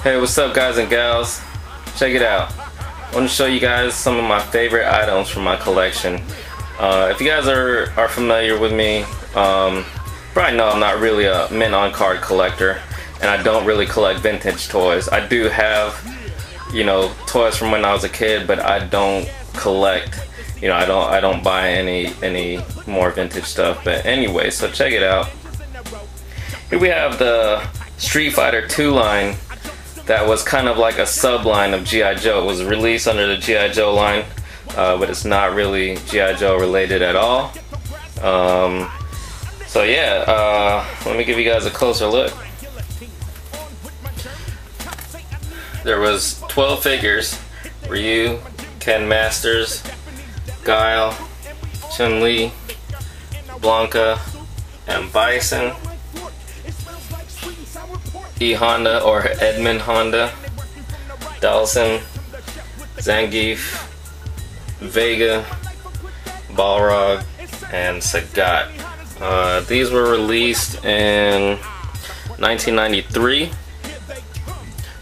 Hey, what's up guys and gals? Check it out. I want to show you guys some of my favorite items from my collection. If you guys are familiar with me, probably know I'm not really a mint on card collector, and I don't really collect vintage toys. I do have, you know, toys from when I was a kid, but I don't collect, you know, I don't buy any more vintage stuff. But anyway, so check it out. Here we have the Street Fighter 2 line that was kind of like a sub-line of G.I. Joe. It was released under the G.I. Joe line, but it's not really G.I. Joe related at all. So yeah, let me give you guys a closer look. There was 12 figures: Ryu, Ken Masters, Guile, Chun-Li, Blanca, and Bison. E Honda or Edmund Honda, Dawson, Zangief, Vega, Balrog, and Sagat. These were released in 1993.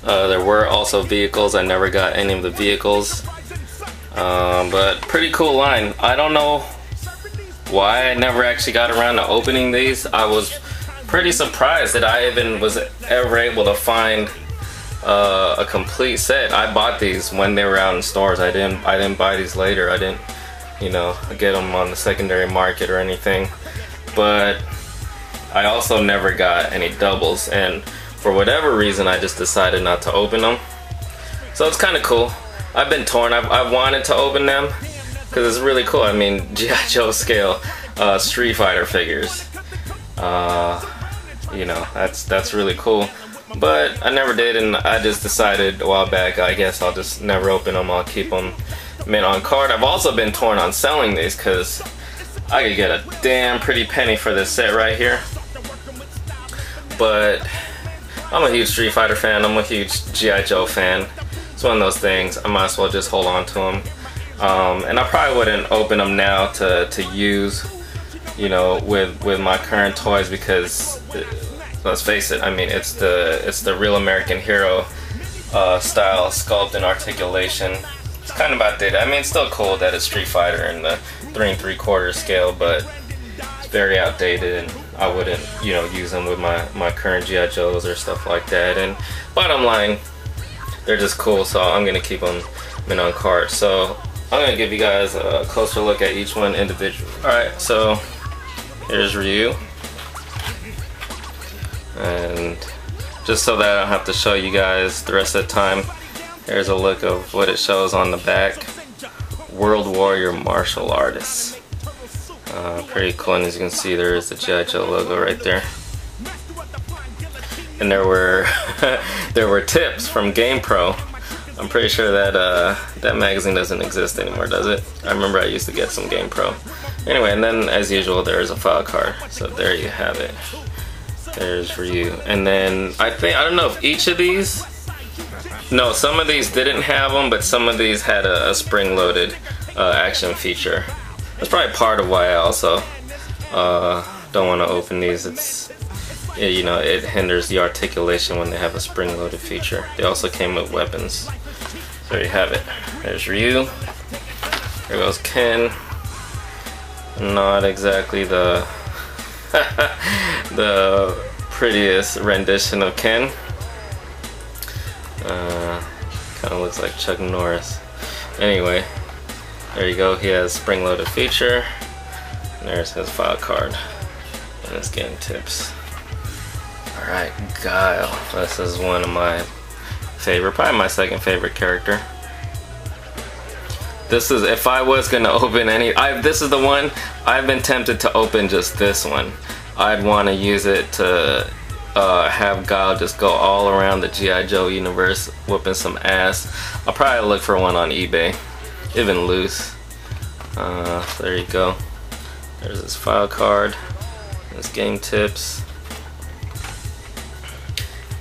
There were also vehicles. I never got any of the vehicles, but pretty cool line. I don't know why I never actually got around to opening these. I was pretty surprised that I even was ever able to find a complete set. I bought these when they were out in stores. I didn't buy these later. I didn't, you know, get them on the secondary market or anything. But I also never got any doubles, and for whatever reason I just decided not to open them. So it's kind of cool. I've been torn. I've wanted to open them because it's really cool. I mean, G.I. Joe scale Street Fighter figures. You know, that's really cool, but I never did, and I just decided a while back, I guess I'll just never open them. I'll keep them mint on card. I've also been torn on selling these because I could get a damn pretty penny for this set right here, but I'm a huge Street Fighter fan. I'm a huge G.I. Joe fan. It's one of those things. I might as well just hold on to them, and I probably wouldn't open them now to use, you know, with my current toys, because let's face it, I mean, it's the real American Hero style sculpt and articulation. It's kind of outdated. I mean, it's still cool that it's Street Fighter in the 3 3/4 scale, but it's very outdated, and I wouldn't, you know, use them with my current G.I. Joes or stuff like that. And bottom line, they're just cool, so I'm gonna keep them mint on card. So I'm gonna give you guys a closer look at each one individually. Alright, so here's Ryu, and just so that I don't have to show you guys the rest of the time, here's a look of what it shows on the back. World Warrior Martial Artist. Pretty cool, and as you can see, there is the G.I. Joe logo right there. And there were there were tips from GamePro. I'm pretty sure that that magazine doesn't exist anymore, does it? I remember I used to get some GamePro. Anyway, and then as usual, there's a file card. So there you have it. There's Ryu. And then I don't know if each of these, no, some of these didn't have them, but some of these had a spring-loaded action feature. That's probably part of why I also don't want to open these. It's, you know, it hinders the articulation when they have a spring-loaded feature. They also came with weapons. There you have it. There's Ryu. There goes Ken. Not exactly the the prettiest rendition of Ken. Kind of looks like Chuck Norris. Anyway, there you go. He has spring-loaded feature. And there's his file card and his game tips. Alright, Guile. This is one of my favorite, probably my second favorite character. This is, if I was gonna open any, this is the one I've been tempted to open, just this one. I'd want to use it to have Guile just go all around the G.I. Joe universe, whooping some ass. I'll probably look for one on eBay, even loose. There you go. There's his file card, his game tips.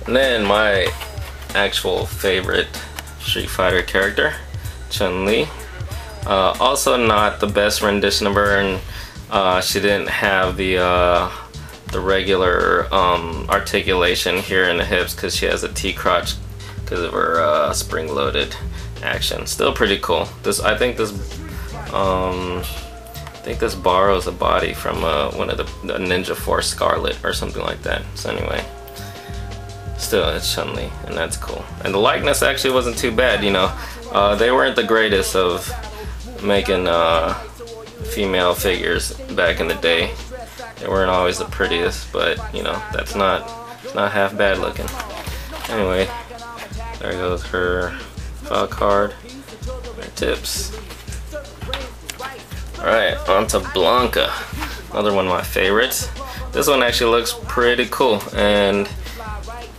And then my actual favorite Street Fighter character, Chun-Li. Also not the best rendition of her, and she didn't have the regular articulation here in the hips because she has a T-crotch because of her spring-loaded action. Still pretty cool. I think this borrows a body from one of the Ninja Force Scarlet or something like that. So anyway, still it's Chun-Li, and that's cool. And the likeness actually wasn't too bad, you know. They weren't the greatest of making female figures back in the day. They weren't always the prettiest, but you know, it's not half bad looking. Anyway, there goes her file card, her tips. Alright, on to Blanca, another one of my favorites. This one actually looks pretty cool, and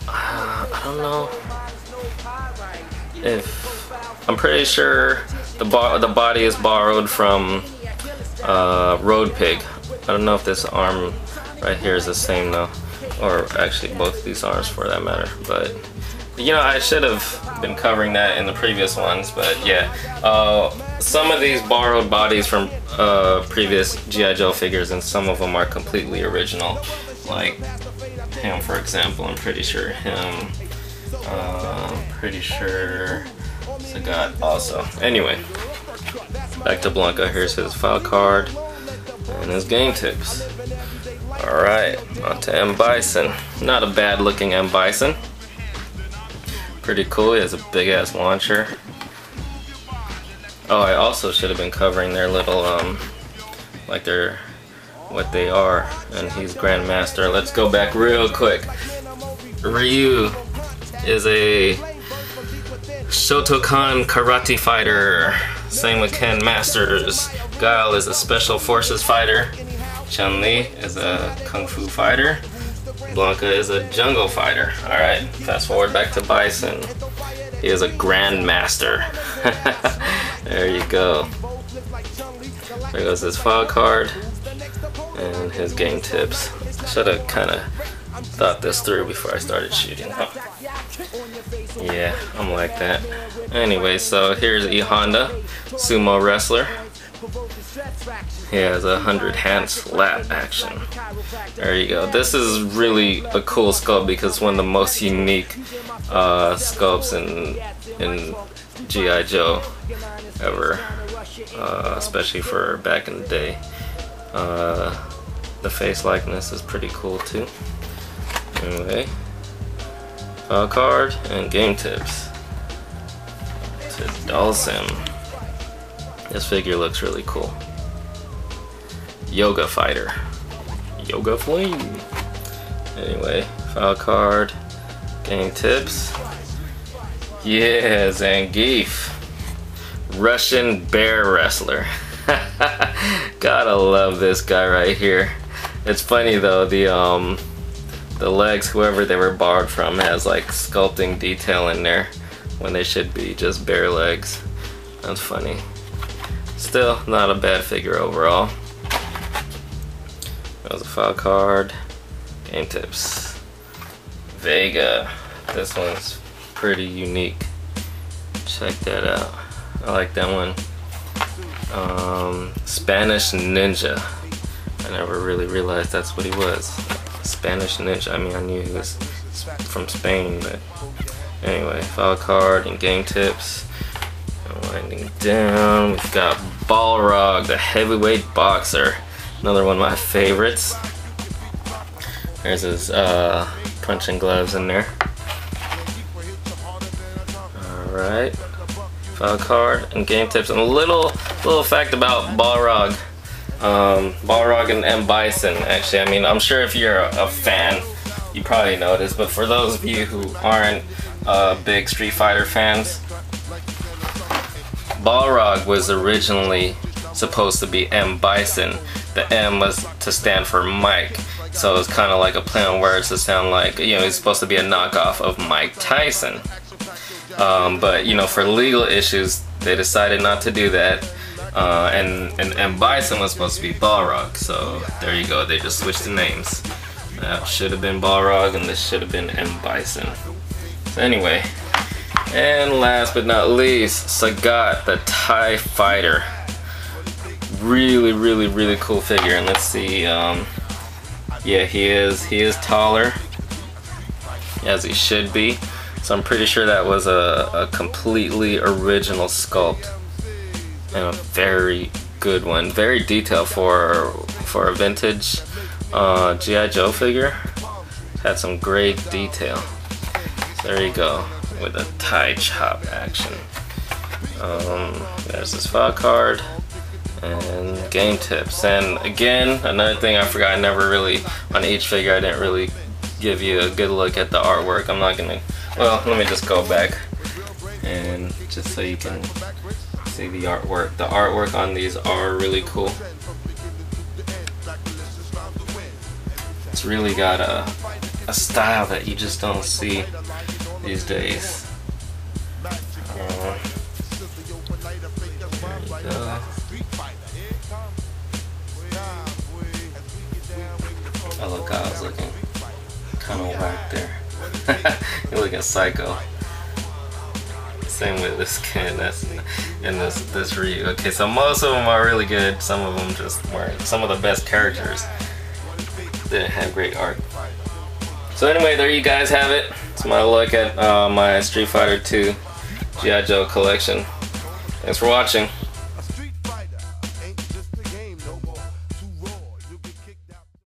I don't know if, I'm pretty sure the body is borrowed from Road Pig. I don't know if this arm right here is the same though, or actually both of these arms for that matter, but you know, I should have been covering that in the previous ones, but yeah. Some of these borrowed bodies from previous G.I. Joe figures, and some of them are completely original. Like him, for example, I'm pretty sure him. Pretty sure Sagat also. Anyway, back to Blanca. Here's his file card and his game tips. Alright, on to M. Bison. Not a bad looking M. Bison. Pretty cool. He has a big ass launcher. Oh, I also should have been covering their little like their what they are, and he's Grandmaster. Let's go back real quick. Ryu is a Shotokan karate fighter. Same with Ken Masters. Guile is a special forces fighter. Chun-Li is a kung fu fighter. Blanca is a jungle fighter. Alright, fast forward back to Bison. He is a Grandmaster. There you go. There goes his file card and his game tips. Should have kind of thought this through before I started shooting. Huh? Yeah, I'm like that. Anyway, so here's E. Honda, sumo wrestler. He has 100 hand slap action. There you go. This is really a cool sculpt because it's one of the most unique sculpts in G.I. Joe ever, especially for back in the day. The face likeness is pretty cool too. Anyway, file card and game tips. To Dawson. This figure looks really cool. Yoga fighter. Yoga flame. Anyway, file card, game tips. Yeah, Zangief. Russian bear wrestler. Gotta love this guy right here. It's funny though, the legs, whoever they were borrowed from, has like sculpting detail in there when they should be just bare legs. That's funny. Still not a bad figure overall. That was a file card. Game tips. Vega. This one's pretty unique. Check that out. I like that one. Spanish Ninja. I never really realized that's what he was. Spanish Ninja. I mean, I knew he was from Spain, but anyway, file card and game tips. Winding down, we've got Balrog, the heavyweight boxer. Another one of my favorites. There's his punching gloves in there. Alright. File card and game tips. And a little fact about Balrog. Balrog and M. Bison, actually. I mean, I'm sure if you're a fan, you probably know this, but for those of you who aren't big Street Fighter fans, Balrog was originally supposed to be M. Bison. The M was to stand for Mike, so it was kind of like a play on words to sound like, you know, he's supposed to be a knockoff of Mike Tyson. But you know, for legal issues, they decided not to do that, and M. Bison was supposed to be Balrog. So there you go. They just switched the names. That should have been Balrog, and this should have been M. Bison. So anyway. And last but not least, Sagat, the TIE Fighter. Really cool figure. And let's see, yeah, he is taller, as he should be. So I'm pretty sure that was a completely original sculpt and a very good one, very detailed for a vintage G.I. Joe figure. Had some great detail. So there you go with a tie chop action. There's this file card and game tips. And again, another thing I forgot, I never really, on each figure I didn't really give you a good look at the artwork. I'm not gonna, well, let me just go back and just so you can see the artwork. The artwork on these are really cool. It's really got a style that you just don't see these days. There you go. Oh look, I was looking kind of whack there. You're looking psycho. Same with this kid, that's in this Ryu. Okay, so most of them are really good. Some of them just weren't. Some of the best characters didn't have great art. So anyway, there you guys have it. It's my look at my Street Fighter 2 G.I. Joe collection. Thanks for watching.